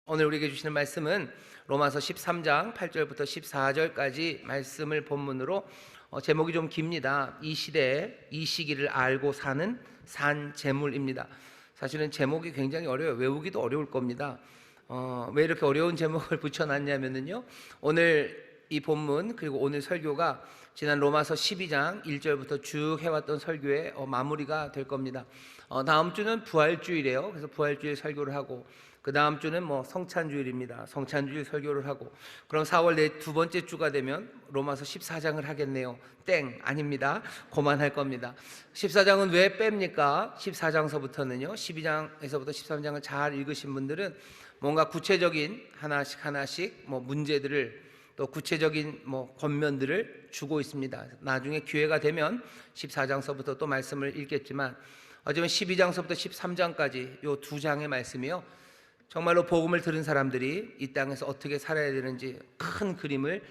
오늘 우리에게 주시는 말씀은 로마서 13장 8절부터 14절까지 말씀을 본문으로 제목이 좀 깁니다. 이 시대에 이 시기를 알고 사는 산 재물입니다. 사실은 제목이 굉장히 어려워요. 외우기도 어려울 겁니다. 왜 이렇게 어려운 제목을 붙여놨냐면요, 오늘 이 본문 그리고 오늘 설교가 지난 로마서 12장 1절부터 쭉 해왔던 설교의 마무리가 될 겁니다. 다음 주는 부활주일이에요. 그래서 부활주일 설교를 하고, 그 다음 주는 성찬주일입니다. 성찬주일 설교를 하고, 그럼 4월 두 번째 주가 되면 로마서 14장을 하겠네요. 땡, 아닙니다. 그만할 겁니다. 14장은 왜 뺍니까? 14장서부터는요, 12장에서부터 13장을 잘 읽으신 분들은 뭔가 구체적인 하나씩 문제들을, 또 구체적인 권면들을 주고 있습니다. 나중에 기회가 되면 14장서부터 또 말씀을 읽겠지만, 어쩌면 12장서부터 13장까지 이 두 장의 말씀이요, 정말로 복음을 들은 사람들이 이 땅에서 어떻게 살아야 되는지 큰 그림을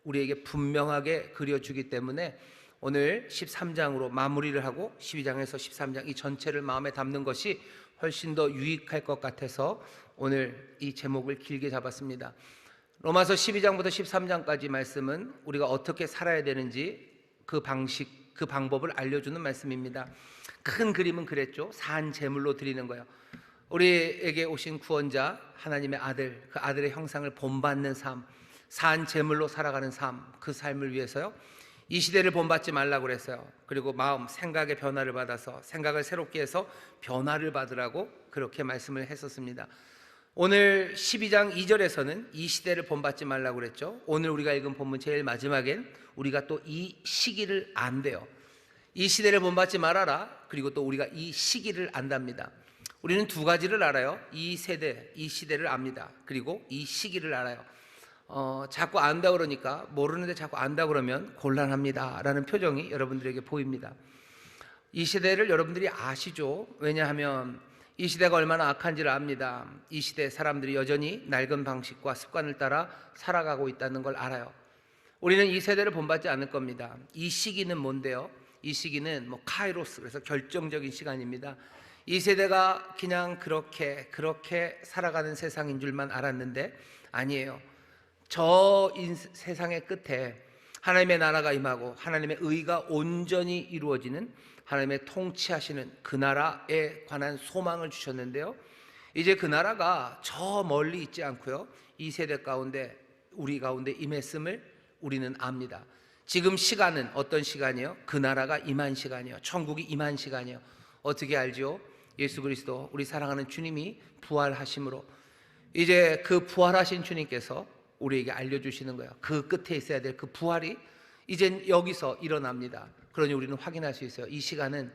우리에게 분명하게 그려주기 때문에 오늘 13장으로 마무리를 하고 12장에서 13장 이 전체를 마음에 담는 것이 훨씬 더 유익할 것 같아서 오늘 이 제목을 길게 잡았습니다. 로마서 12장부터 13장까지 말씀은 우리가 어떻게 살아야 되는지 그 방식, 그 방법을 알려주는 말씀입니다. 큰 그림은 그랬죠. 산 제물로 드리는 거예요. 우리에게 오신 구원자 하나님의 아들, 그 아들의 형상을 본받는 삶, 산 제물로 살아가는 삶, 그 삶을 위해서요, 이 시대를 본받지 말라고 그랬어요. 그리고 마음, 생각의 변화를 받아서 생각을 새롭게 해서 변화를 받으라고 그렇게 말씀을 했었습니다. 오늘 12장 2절에서는 이 시대를 본받지 말라고 그랬죠. 오늘 우리가 읽은 본문 제일 마지막엔 우리가 또 이 시기를 안대요. 이 시대를 본받지 말아라. 그리고 또 우리가 이 시기를 안답니다. 우리는 두 가지를 알아요. 이 세대, 이 시대를 압니다. 그리고 이 시기를 알아요. 자꾸 안다 그러니까, 모르는데 자꾸 안다 그러면 곤란합니다 라는 표정이 여러분들에게 보입니다. 이 시대를 여러분들이 아시죠? 왜냐하면 이 시대가 얼마나 악한지를 압니다. 이 시대 사람들이 여전히 낡은 방식과 습관을 따라 살아가고 있다는 걸 알아요. 우리는 이 세대를 본받지 않을 겁니다. 이 시기는 뭔데요? 이 시기는 카이로스, 그래서 결정적인 시간입니다. 이 세대가 그냥 그렇게 살아가는 세상인 줄만 알았는데 아니에요. 저 세상의 끝에 하나님의 나라가 임하고 하나님의 의가 온전히 이루어지는, 하나님의 통치하시는 그 나라에 관한 소망을 주셨는데요, 이제 그 나라가 저 멀리 있지 않고요, 이 세대 가운데, 우리 가운데 임했음을 우리는 압니다. 지금 시간은 어떤 시간이요? 그 나라가 임한 시간이요, 천국이 임한 시간이요. 어떻게 알죠? 예수 그리스도, 우리 사랑하는 주님이 부활하심으로 이제 그 부활하신 주님께서 우리에게 알려주시는 거예요. 그 끝에 있어야 될 그 부활이 이젠 여기서 일어납니다. 그러니 우리는 확인할 수 있어요. 이 시간은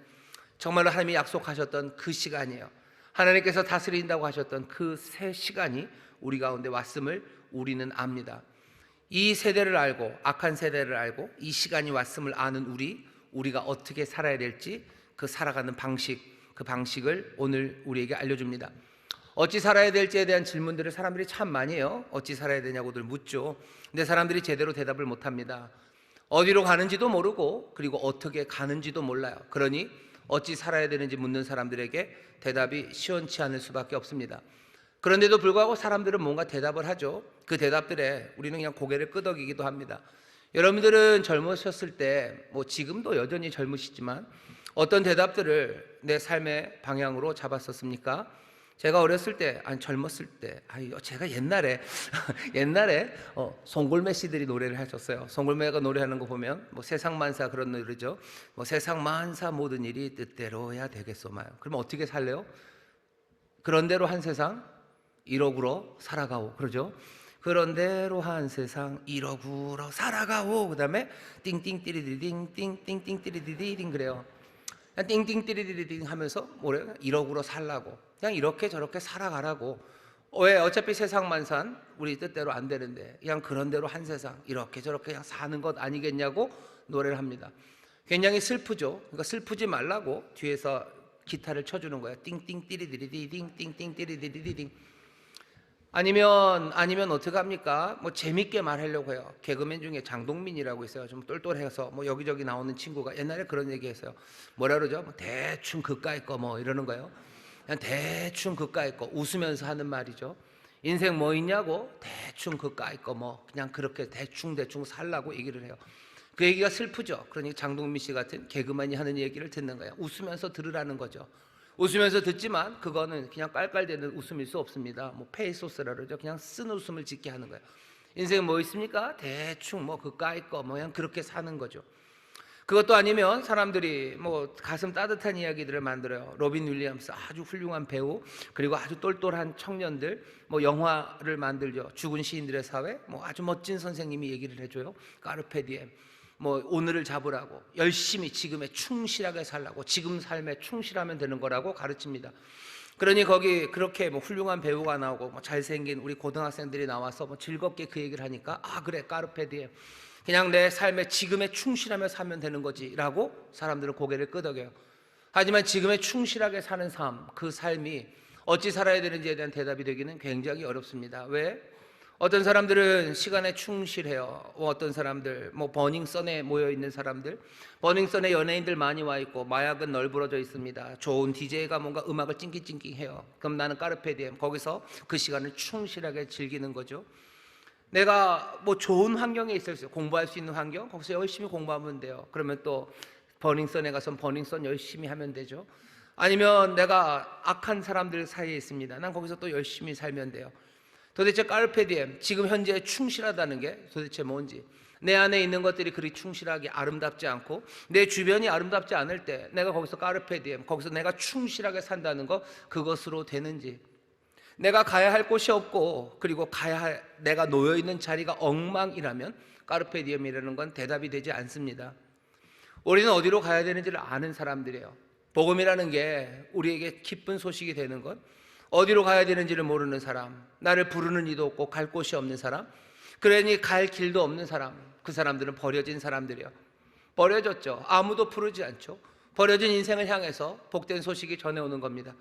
정말로 하나님이 약속하셨던 그 시간이에요. 하나님께서 다스린다고 하셨던 그 새 시간이 우리 가운데 왔음을 우리는 압니다. 이 세대를 알고, 악한 세대를 알고 이 시간이 왔음을 아는 우리가 어떻게 살아야 될지, 그 살아가는 방식, 그 방식을 오늘 우리에게 알려줍니다. 어찌 살아야 될지에 대한 질문들을 사람들이 참 많이 해요. 어찌 살아야 되냐고들 묻죠. 근데 사람들이 제대로 대답을 못합니다. 어디로 가는지도 모르고, 그리고 어떻게 가는지도 몰라요. 그러니 어찌 살아야 되는지 묻는 사람들에게 대답이 시원치 않을 수밖에 없습니다. 그런데도 불구하고 사람들은 뭔가 대답을 하죠. 그 대답들에 우리는 그냥 고개를 끄덕이기도 합니다. 여러분들은 젊으셨을 때, 지금도 여전히 젊으시지만 어떤 대답들을 내 삶의 방향으로 잡았었습니까? 제가 어렸을 때, 젊었을 때, 제가 옛날에 송골매 씨들이 노래를 하셨어요. 송골매가 노래하는 거 보면 세상 만사 그런 노래죠. 세상 만사 모든 일이 뜻대로야 되겠소마요. 그러면 어떻게 살래요? 그런 대로 한 세상 이러구러 살아가오, 그러죠? 그런 대로 한 세상 이러구러 살아가오. 그 다음에 띵띵띠리디딩 띵띵띵띠리디딩 그래요. 띵띵띠리디딩 하면서 뭐래요? 이러구러 살라고, 그냥 이렇게 저렇게 살아가라고. 왜? 어차피 세상만산 우리 뜻대로 안 되는데 그냥 그런 대로 한 세상 이렇게 저렇게 그냥 사는 것 아니겠냐고 노래를 합니다. 굉장히 슬프죠. 그러니까 슬프지 말라고 뒤에서 기타를 쳐주는 거예요. 띵띵띠리디딩 띵띵띠리디딩. 아니면 어떡합니까? 재밌게 말하려고 해요. 개그맨 중에 장동민이라고 있어요. 좀 똘똘해서 여기저기 나오는 친구가 옛날에 그런 얘기 했어요. 뭐라 그러죠? 대충 그까이 거 이러는 거예요. 그냥 대충 그까이 거 웃으면서 하는 말이죠. 인생 뭐 있냐고 대충 그까이 거 뭐 그냥 그렇게 대충 살라고 얘기를 해요. 그 얘기가 슬프죠. 그러니 장동민 씨 같은 개그맨이 하는 얘기를 듣는 거예요. 웃으면서 들으라는 거죠. 웃으면서 듣지만 그거는 그냥 깔깔대는 웃음일 수 없습니다. 뭐 페이소스라 그러죠. 그냥 쓴 웃음을 짓게 하는 거예요. 인생 뭐 있습니까? 대충 뭐 그까이 거 뭐 그냥 그렇게 사는 거죠. 그것도 아니면 사람들이 뭐 가슴 따뜻한 이야기들을 만들어요. 로빈 윌리엄스 아주 훌륭한 배우, 그리고 아주 똘똘한 청년들, 뭐 영화를 만들죠. 죽은 시인들의 사회, 뭐 아주 멋진 선생님이 얘기를 해줘요. 까르페 디엠, 뭐 오늘을 잡으라고, 열심히 지금에 충실하게 살라고, 지금 삶에 충실하면 되는 거라고 가르칩니다. 그러니 거기 그렇게 뭐 훌륭한 배우가 나오고 뭐 잘생긴 우리 고등학생들이 나와서 뭐 즐겁게 그 얘기를 하니까, 아 그래 까르페 디엠, 그냥 내 삶에 지금에 충실하며 살면 되는 거지 라고 사람들은 고개를 끄덕여요. 하지만 지금에 충실하게 사는 삶, 그 삶이 어찌 살아야 되는지에 대한 대답이 되기는 굉장히 어렵습니다. 왜? 어떤 사람들은 시간에 충실해요. 어떤 사람들 뭐 버닝썬에 모여 있는 사람들, 버닝썬에 연예인들 많이 와 있고 마약은 널브러져 있습니다. 좋은 DJ가 뭔가 음악을 찡낑찡낑해요. 그럼 나는 까르페디엠, 거기서 그 시간을 충실하게 즐기는 거죠. 내가 뭐 좋은 환경에 있었어요. 공부할 수 있는 환경, 거기서 열심히 공부하면 돼요. 그러면 또 버닝썬에 가서 버닝썬 열심히 하면 되죠. 아니면 내가 악한 사람들 사이에 있습니다. 난 거기서 또 열심히 살면 돼요. 도대체 까르페디엠, 지금 현재 충실하다는 게 도대체 뭔지, 내 안에 있는 것들이 그리 충실하게 아름답지 않고 내 주변이 아름답지 않을 때 내가 거기서 까르페디엠, 거기서 내가 충실하게 산다는 것, 그것으로 되는지, 내가 가야 할 곳이 없고 그리고 내가 놓여있는 자리가 엉망이라면 까르페디엠이라는 건 대답이 되지 않습니다. 우리는 어디로 가야 되는지를 아는 사람들이에요. 복음이라는 게 우리에게 기쁜 소식이 되는 건, 어디로 가야 되는지를 모르는 사람, 나를 부르는 이도 없고 갈 곳이 없는 사람, 그러니 갈 길도 없는 사람, 그 사람들은 버려진 사람들이에요. 버려졌죠. 아무도 부르지 않죠. 버려진 인생을 향해서 복된 소식이 전해오는 겁니다.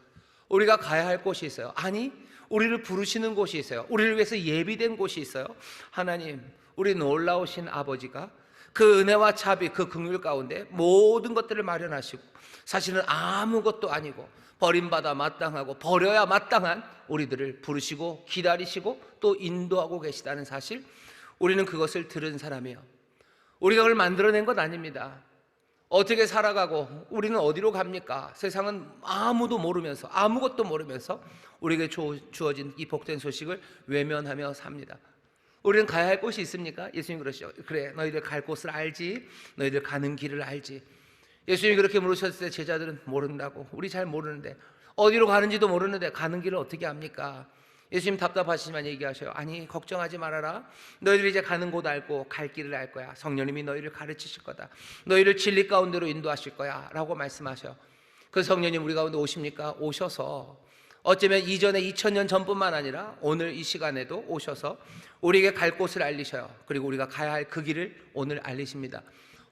우리가 가야 할 곳이 있어요. 아니, 우리를 부르시는 곳이 있어요. 우리를 위해서 예비된 곳이 있어요. 하나님, 우리 놀라우신 아버지가 그 은혜와 자비, 그 긍휼 가운데 모든 것들을 마련하시고, 사실은 아무것도 아니고 버림받아 마땅하고 버려야 마땅한 우리들을 부르시고 기다리시고 또 인도하고 계시다는 사실, 우리는 그것을 들은 사람이에요. 우리가 그걸 만들어낸 것 아닙니다. 어떻게 살아가고 우리는 어디로 갑니까? 세상은 아무도 모르면서, 아무것도 모르면서 우리에게 주어진 이 복된 소식을 외면하며 삽니다. 우리는 가야 할 곳이 있습니까? 예수님 그러시죠. 그래, 너희들 갈 곳을 알지, 너희들 가는 길을 알지. 예수님이 그렇게 물으셨을 때 제자들은 모른다고, 우리 잘 모르는데, 어디로 가는지도 모르는데 가는 길을 어떻게 압니까? 예수님 답답하시지만 얘기하셔요. 아니, 걱정하지 말아라. 너희들이 이제 가는 곳 알고 갈 길을 알 거야. 성령님이 너희를 가르치실 거다. 너희를 진리 가운데로 인도하실 거야 라고 말씀하셔요. 그 성령님 우리 가운데 오십니까? 오셔서 어쩌면 이전에 2000년 전뿐만 아니라 오늘 이 시간에도 오셔서 우리에게 갈 곳을 알리셔요. 그리고 우리가 가야 할 그 길을 오늘 알리십니다.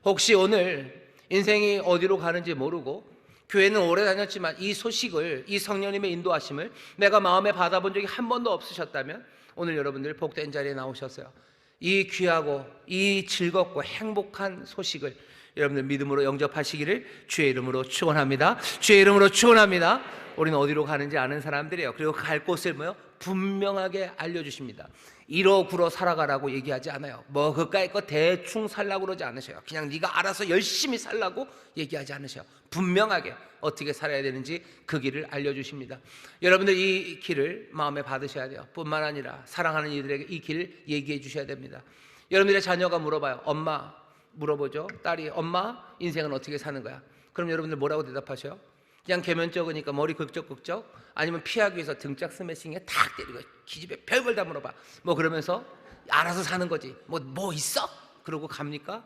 혹시 오늘 인생이 어디로 가는지 모르고 교회는 오래 다녔지만 이 소식을, 이 성령님의 인도하심을 내가 마음에 받아본 적이 한 번도 없으셨다면 오늘 여러분들 복된 자리에 나오셨어요. 이 귀하고 이 즐겁고 행복한 소식을 여러분들 믿음으로 영접하시기를 주의 이름으로 축원합니다. 주의 이름으로 축원합니다. 우리는 어디로 가는지 아는 사람들이에요. 그리고 갈 곳을 분명하게 알려주십니다. 이러구러 살아가라고 얘기하지 않아요. 뭐 그까이 거 대충 살라고 그러지 않으셔요. 그냥 네가 알아서 열심히 살라고 얘기하지 않으셔요. 분명하게 어떻게 살아야 되는지 그 길을 알려주십니다. 여러분들 이 길을 마음에 받으셔야 돼요. 뿐만 아니라 사랑하는 이들에게 이 길을 얘기해 주셔야 됩니다. 여러분들의 자녀가 물어봐요. 엄마, 물어보죠. 딸이, 엄마 인생은 어떻게 사는 거야? 그럼 여러분들 뭐라고 대답하셔요? 그냥 개면적으니까 머리 긁적긁적, 아니면 피하기 위해서 등짝 스매싱에 탁 때리고 기집애 별걸 다 물어봐. 뭐 그러면서 알아서 사는 거지. 뭐 있어? 그러고 갑니까?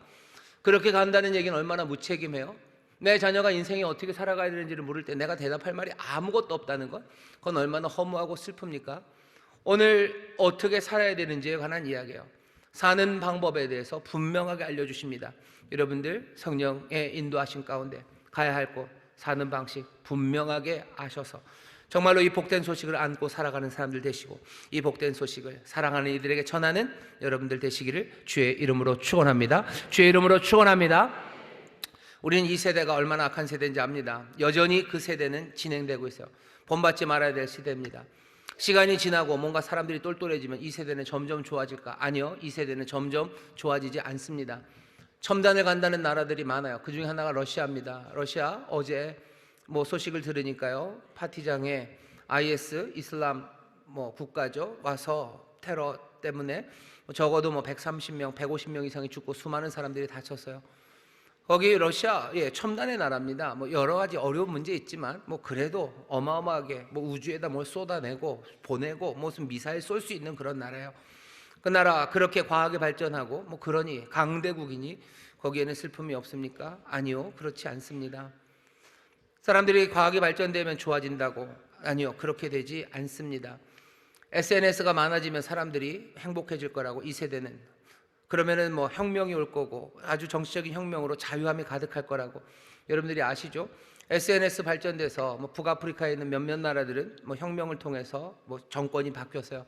그렇게 간다는 얘기는 얼마나 무책임해요. 내 자녀가 인생이 어떻게 살아가야 되는지를 물을 때 내가 대답할 말이 아무것도 없다는 것, 그건 얼마나 허무하고 슬픕니까? 오늘 어떻게 살아야 되는지에 관한 이야기예요. 사는 방법에 대해서 분명하게 알려주십니다. 여러분들 성령의 인도하심 가운데 가야 할 곳, 사는 방식 분명하게 아셔서 정말로 이 복된 소식을 안고 살아가는 사람들 되시고, 이 복된 소식을 사랑하는 이들에게 전하는 여러분들 되시기를 주의 이름으로 축원합니다. 주의 이름으로 축원합니다. 우리는 이 세대가 얼마나 악한 세대인지 압니다. 여전히 그 세대는 진행되고 있어요. 본받지 말아야 될 시대입니다. 시간이 지나고 뭔가 사람들이 똘똘해지면 이 세대는 점점 좋아질까? 아니요, 이 세대는 점점 좋아지지 않습니다. 첨단을 간다는 나라들이 많아요. 그 중에 하나가 러시아입니다. 러시아 어제 뭐 소식을 들으니까요, 파티장에 IS 이슬람 뭐 국가죠 와서 테러 때문에 적어도 뭐 130명, 150명 이상이 죽고 수많은 사람들이 다쳤어요. 거기 러시아, 첨단의 나라입니다. 뭐 여러 가지 어려운 문제 있지만 뭐 그래도 어마어마하게 뭐 우주에다 뭘 쏟아내고 보내고 무슨 미사일 쏠 수 있는 그런 나라예요. 그 나라 그렇게 과학이 발전하고 뭐 그러니 강대국이니 거기에는 슬픔이 없습니까? 아니요, 그렇지 않습니다. 사람들이 과학이 발전되면 좋아진다고? 아니요, 그렇게 되지 않습니다. SNS가 많아지면 사람들이 행복해질 거라고, 이 세대는. 그러면은 뭐 혁명이 올 거고 아주 정치적인 혁명으로 자유함이 가득할 거라고 여러분들이 아시죠? SNS 발전돼서 뭐 북아프리카에 있는 몇몇 나라들은 뭐 혁명을 통해서 뭐 정권이 바뀌었어요.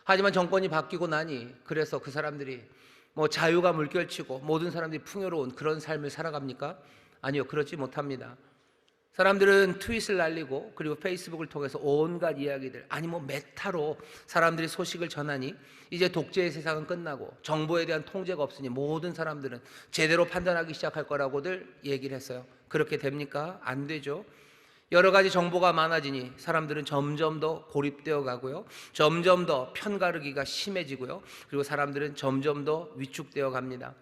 하지만 정권이 바뀌고 나니 그래서 그 사람들이 뭐 자유가 물결치고 모든 사람들이 풍요로운 그런 삶을 살아갑니까? 아니요, 그렇지 못합니다. 사람들은 트윗을 날리고 그리고 페이스북을 통해서 온갖 이야기들, 아니 뭐 메타로 사람들이 소식을 전하니 이제 독재의 세상은 끝나고 정보에 대한 통제가 없으니 모든 사람들은 제대로 판단하기 시작할 거라고들 얘기를 했어요. 그렇게 됩니까? 안 되죠. 여러 가지 정보가 많아지니 사람들은 점점 더 고립되어 가고요, 점점 더 편가르기가 심해지고요, 그리고 사람들은 점점 더 위축되어 갑니다.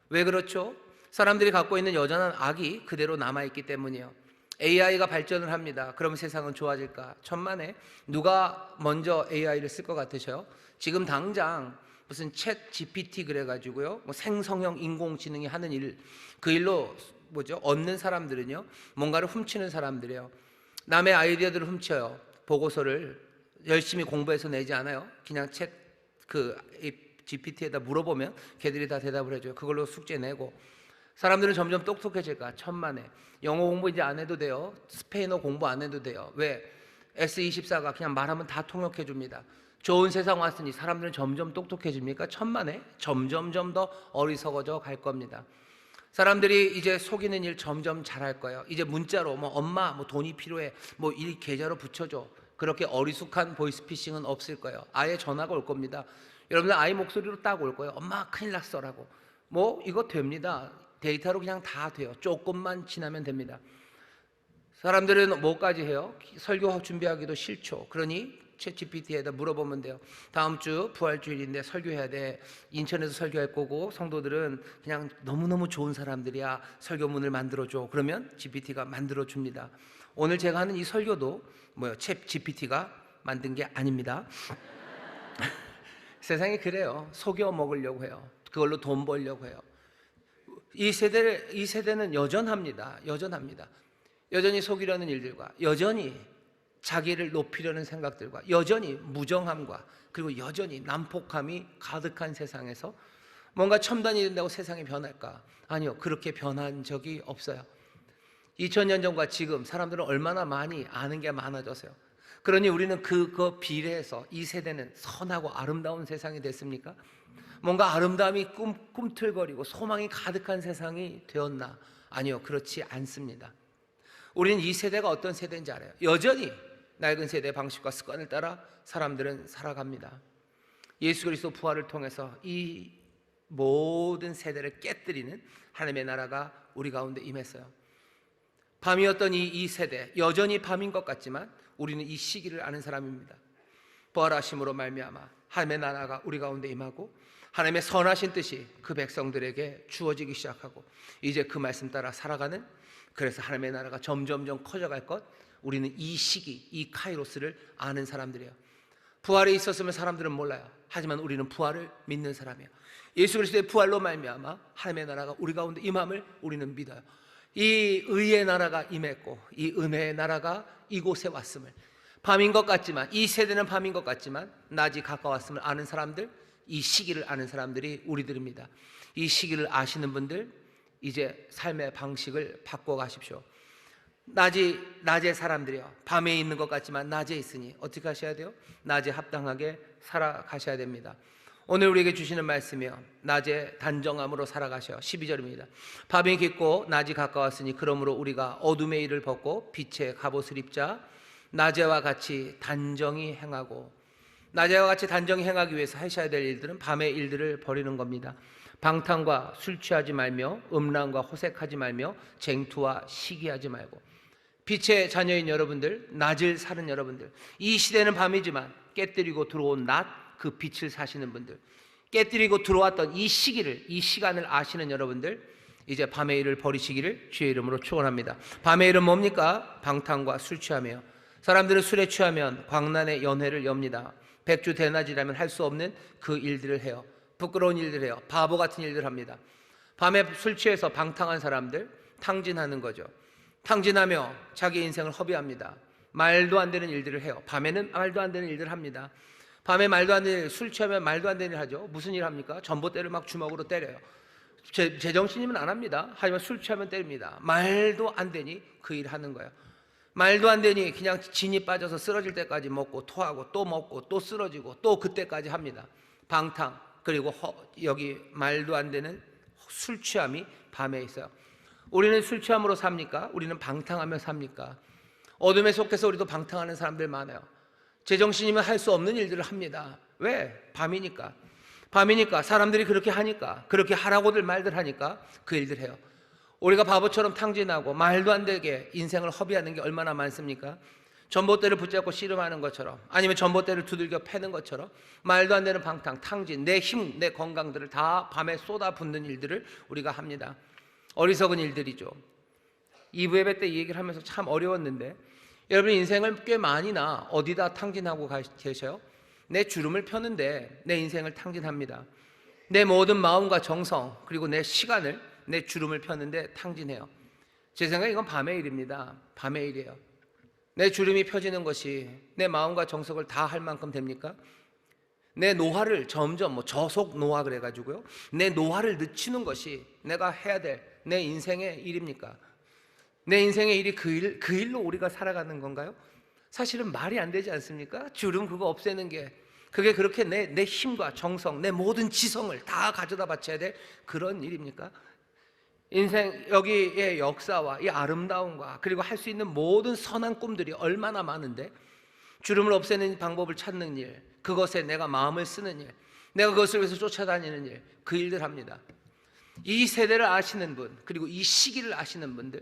왜 그렇죠? 사람들이 갖고 있는 여전한 악이 그대로 남아있기 때문이에요. AI가 발전을 합니다. 그러면 세상은 좋아질까? 천만에. 누가 먼저 AI를 쓸 것 같으셔요? 지금 당장 무슨 챗 GPT 그래가지고요, 뭐 생성형 인공지능이 하는 일, 그 일로 얻는 사람들은요, 뭔가를 훔치는 사람들이에요. 남의 아이디어들을 훔쳐요. 보고서를 열심히 공부해서 내지 않아요. 그냥 챗 GPT에다 물어보면 걔들이 다 대답을 해줘요. 그걸로 숙제 내고. 사람들은 점점 똑똑해질까? 천만에. 영어 공부 이제 안 해도 돼요. 스페인어 공부 안 해도 돼요. 왜? S24가 그냥 말하면 다 통역해 줍니다. 좋은 세상 왔으니 사람들은 점점 똑똑해집니까? 천만에. 점점점 더 어리석어져 갈 겁니다. 사람들이 이제 속이는 일 점점 잘할 거예요. 이제 문자로 뭐 엄마 뭐 돈이 필요해, 뭐 일 계좌로 붙여줘, 그렇게 어리숙한 보이스피싱은 없을 거예요. 아예 전화가 올 겁니다. 여러분들 아이 목소리로 딱 올 거예요. 엄마 큰일 났어라고. 뭐 이거 됩니다. 데이터로 그냥 다 돼요. 조금만 지나면 됩니다. 사람들은 뭐까지 해요? 설교 준비하기도 싫죠. 그러니 챗GPT에다 물어보면 돼요. 다음 주 부활주일인데 설교해야 돼. 인천에서 설교할 거고 성도들은 그냥 너무너무 좋은 사람들이야. 설교문을 만들어줘. 그러면 GPT가 만들어줍니다. 오늘 제가 하는 이 설교도 챗GPT가 만든 게 아닙니다. 세상이 그래요. 속여 먹으려고 해요. 그걸로 돈 벌려고 해요. 이 세대는 여전합니다. 여전히 속이려는 일들과, 여전히 자기를 높이려는 생각들과, 여전히 무정함과, 그리고 여전히 난폭함이 가득한 세상에서 뭔가 첨단이 된다고 세상이 변할까? 아니요, 그렇게 변한 적이 없어요. 2000년 전과 지금 사람들은 얼마나 많이 아는 게 많아졌어요. 그러니 우리는 그거 비례해서 이 세대는 선하고 아름다운 세상이 됐습니까? 뭔가 아름다움이 꿈틀거리고 소망이 가득한 세상이 되었나? 아니요, 그렇지 않습니다. 우리는 이 세대가 어떤 세대인지 알아요. 여전히 낡은 세대의 방식과 습관을 따라 사람들은 살아갑니다. 예수 그리스도 부활을 통해서 이 모든 세대를 깨뜨리는 하나님의 나라가 우리 가운데 임했어요. 밤이었던 이 세대, 여전히 밤인 것 같지만 우리는 이 시기를 아는 사람입니다. 부활하심으로 말미암아 하나님의 나라가 우리 가운데 임하고 하나님의 선하신 뜻이 그 백성들에게 주어지기 시작하고 이제 그 말씀 따라 살아가는, 그래서 하나님의 나라가 점점점 커져갈 것, 우리는 이 시기, 이 카이로스를 아는 사람들이에요. 부활에 있었으면 사람들은 몰라요. 하지만 우리는 부활을 믿는 사람이에요. 예수 그리스도의 부활로 말미암아 하나님의 나라가 우리 가운데 임함을 우리는 믿어요. 이 의의 나라가 임했고 이 은혜의 나라가 이곳에 왔음을, 밤인 것 같지만, 이 세대는 밤인 것 같지만 낮이 가까웠음을 아는 사람들, 이 시기를 아는 사람들이 우리들입니다. 이 시기를 아시는 분들, 이제 삶의 방식을 바꿔가십시오. 낮의 사람들이요, 밤에 있는 것 같지만 낮에 있으니 어떻게 하셔야 돼요? 낮에 합당하게 살아가셔야 됩니다. 오늘 우리에게 주시는 말씀이요, 낮에 단정함으로 살아가셔. 12절입니다. 밤이 깊고 낮이 가까웠으니 그러므로 우리가 어둠의 일을 벗고 빛의 갑옷을 입자. 낮에와 같이 단정히 행하고, 낮에와 같이 단정히 행하기 위해서 하셔야 될 일들은 밤의 일들을 버리는 겁니다. 방탕과 술 취하지 말며 음란과 호색하지 말며 쟁투와 시기하지 말고. 빛의 자녀인 여러분들, 낮을 사는 여러분들, 이 시대는 밤이지만 깨뜨리고 들어온 낮, 그 빛을 사시는 분들, 깨뜨리고 들어왔던 이 시기를, 이 시간을 아시는 여러분들, 이제 밤의 일을 버리시기를 주의 이름으로 축원합니다. 밤의 일은 뭡니까? 방탕과 술 취하며. 사람들은 술에 취하면 광란의 연회를 엽니다. 백주 대낮이라면 할 수 없는 그 일들을 해요. 부끄러운 일들을 해요. 바보 같은 일들을 합니다. 밤에 술 취해서 방탕한 사람들, 탕진하는 거죠. 탕진하며 자기 인생을 허비합니다. 말도 안 되는 일들을 해요. 밤에는 말도 안 되는 일들을 합니다. 밤에 말도 안 되는 일, 술 취하면 말도 안 되는 일 하죠. 무슨 일 합니까? 전봇대를 막 주먹으로 때려요. 제정신이면 안 합니다. 하지만 술 취하면 때립니다. 말도 안 되니 그 일 하는 거예요. 말도 안 되니 그냥 진이 빠져서 쓰러질 때까지 먹고 토하고 또 먹고 또 쓰러지고 또 그때까지 합니다. 방탕, 그리고 여기 말도 안 되는 술 취함이 밤에 있어요. 우리는 술 취함으로 삽니까? 우리는 방탕하며 삽니까? 어둠에 속해서 우리도 방탕하는 사람들 많아요. 제정신이면 할 수 없는 일들을 합니다. 왜? 밤이니까. 밤이니까, 사람들이 그렇게 하니까, 그렇게 하라고들 말들 하니까 그 일들 해요. 우리가 바보처럼 탕진하고 말도 안 되게 인생을 허비하는 게 얼마나 많습니까? 전봇대를 붙잡고 씨름하는 것처럼, 아니면 전봇대를 두들겨 패는 것처럼 말도 안 되는 방탕, 탕진, 내 힘, 내 건강들을 다 밤에 쏟아붓는 일들을 우리가 합니다. 어리석은 일들이죠. 2부 예배 때 이 얘기를 하면서 참 어려웠는데, 여러분 인생을 꽤 많이나 어디다 탕진하고 계셔요? 내 주름을 펴는데 내 인생을 탕진합니다. 내 모든 마음과 정성, 그리고 내 시간을, 내 주름을 펴는데 탕진해요. 제 생각에 이건 밤의 일입니다. 밤의 일이에요. 내 주름이 펴지는 것이 내 마음과 정성을 다 할 만큼 됩니까? 내 노화를 점점, 저속 노화 그래가지고요, 내 노화를 늦추는 것이 내가 해야 될 내 인생의 일입니까? 내 인생의 일이 그 일로 우리가 살아가는 건가요? 사실은 말이 안 되지 않습니까? 주름 그거 없애는 게, 그게 그렇게 내 힘과 정성, 내 모든 지성을 다 가져다 바쳐야 될 그런 일입니까? 인생 여기의 역사와 이 아름다움과, 그리고 할 수 있는 모든 선한 꿈들이 얼마나 많은데, 주름을 없애는 방법을 찾는 일, 그것에 내가 마음을 쓰는 일, 내가 그것을 위해서 쫓아다니는 일, 그 일들 합니다. 이 세대를 아시는 분, 그리고 이 시기를 아시는 분들,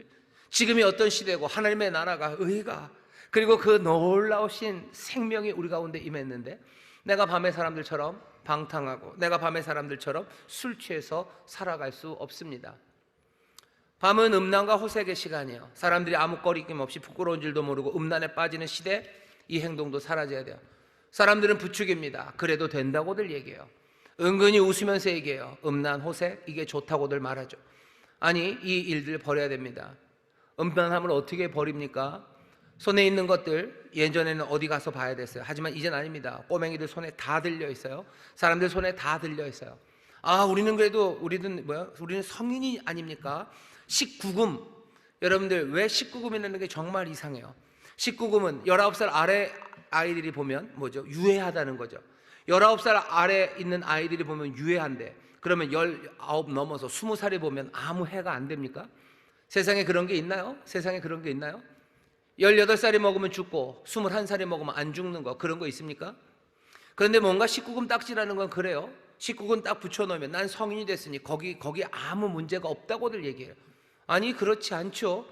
지금이 어떤 시대고 하나님의 나라가, 의가, 그리고 그 놀라우신 생명이 우리 가운데 임했는데, 내가 밤의 사람들처럼 방탕하고 내가 밤의 사람들처럼 술 취해서 살아갈 수 없습니다. 밤은 음란과 호색의 시간이에요. 사람들이 아무 거리낌 없이 부끄러운 줄도 모르고 음란에 빠지는 시대, 이 행동도 사라져야 돼요. 사람들은 부추깁니다. 그래도 된다고들 얘기해요. 은근히 웃으면서 얘기해요. 음란, 호색, 이게 좋다고들 말하죠. 아니, 이 일들 버려야 됩니다. 음란함을 어떻게 버립니까? 손에 있는 것들, 예전에는 어디 가서 봐야 됐어요. 하지만 이젠 아닙니다. 꼬맹이들 손에 다 들려 있어요. 사람들 손에 다 들려 있어요. 아, 우리는 그래도 우리는 성인이 아닙니까? 19금. 여러분들, 왜 19금이라는 게 정말 이상해요. 19금은 19살 아래 아이들이 보면 뭐죠? 유해하다는 거죠. 19살 아래 있는 아이들이 보면 유해한데, 그러면 19 넘어서 20살이 보면 아무 해가 안 됩니까? 세상에 그런 게 있나요? 세상에 그런 게 있나요? 18살이 먹으면 죽고 21살이 먹으면 안 죽는 거, 그런 거 있습니까? 그런데 뭔가 19금 딱지라는 건 그래요. 19금 딱 붙여놓으면 난 성인이 됐으니 거기 아무 문제가 없다고들 얘기해요. 아니, 그렇지 않죠.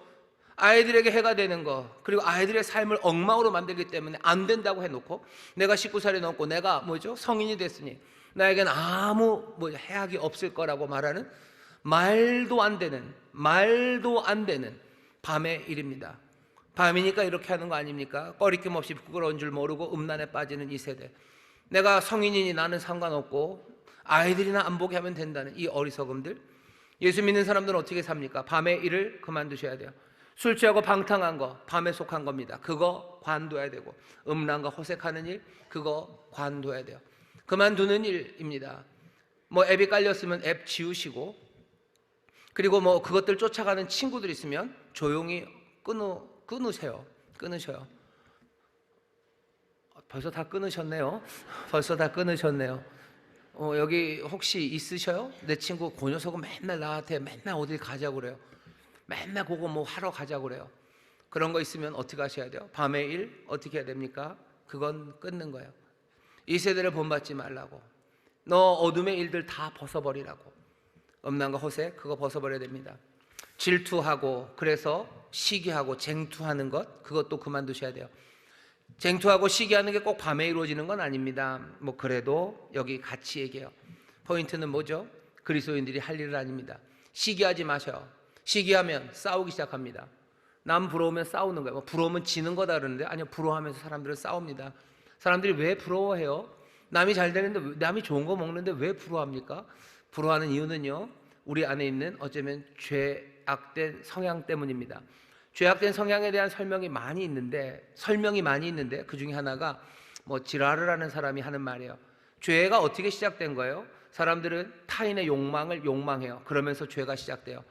아이들에게 해가 되는 거, 그리고 아이들의 삶을 엉망으로 만들기 때문에 안 된다고 해놓고, 내가 19살이 넘고 내가 성인이 됐으니 나에겐 아무 해악이 없을 거라고 말하는 말도 안 되는 밤의 일입니다. 밤이니까 이렇게 하는 거 아닙니까? 꺼리낌 없이 부끄러운 줄 모르고 음란에 빠지는 이 세대, 내가 성인이니 나는 상관없고 아이들이나 안 보게 하면 된다는 이 어리석음들. 예수 믿는 사람들은 어떻게 삽니까? 밤의 일을 그만두셔야 돼요. 술 취하고 방탕한 거 밤에 속한 겁니다. 그거 관둬야 되고, 음란과 호색하는 일, 그거 관둬야 돼요. 그만두는 일입니다. 앱이 깔렸으면 앱 지우시고, 그리고 그것들 쫓아가는 친구들 있으면 조용히 끊으셔요. 벌써 다 끊으셨네요. 여기 혹시 있으셔요? 내 친구 그 녀석은 맨날 나한테 맨날 어딜 가자고 그래요. 맨날 그거 하러 가자고 그래요. 그런 거 있으면 어떻게 하셔야 돼요? 밤의 일 어떻게 해야 됩니까? 그건 끊는 거예요. 이 세대를 본받지 말라고. 너 어둠의 일들 다 벗어버리라고. 음란과 호색 그거 벗어버려야 됩니다. 질투하고 그래서 시기하고 쟁투하는 것 그것도 그만두셔야 돼요. 쟁투하고 시기하는 게 꼭 밤에 이루어지는 건 아닙니다. 뭐 그래도 여기 같이 얘기해요. 포인트는 뭐죠? 그리스도인들이 할 일은 아닙니다. 시기하지 마셔요. 시기하면 싸우기 시작합니다. 남 부러우면 싸우는 거예요. 부러우면 지는 거다 그러는데 아니요, 부러워하면서 사람들은 싸웁니다. 사람들이 왜 부러워해요? 남이 잘 되는데, 남이 좋은 거 먹는데 왜 부러워합니까? 부러워하는 이유는요, 우리 안에 있는 어쩌면 죄악된 성향 때문입니다. 죄악된 성향에 대한 설명이 많이 있는데 그 중에 하나가 뭐 지라를 하는 사람이 하는 말이에요. 죄가 어떻게 시작된 거예요? 사람들은 타인의 욕망을 욕망해요. 그러면서 죄가 시작돼요.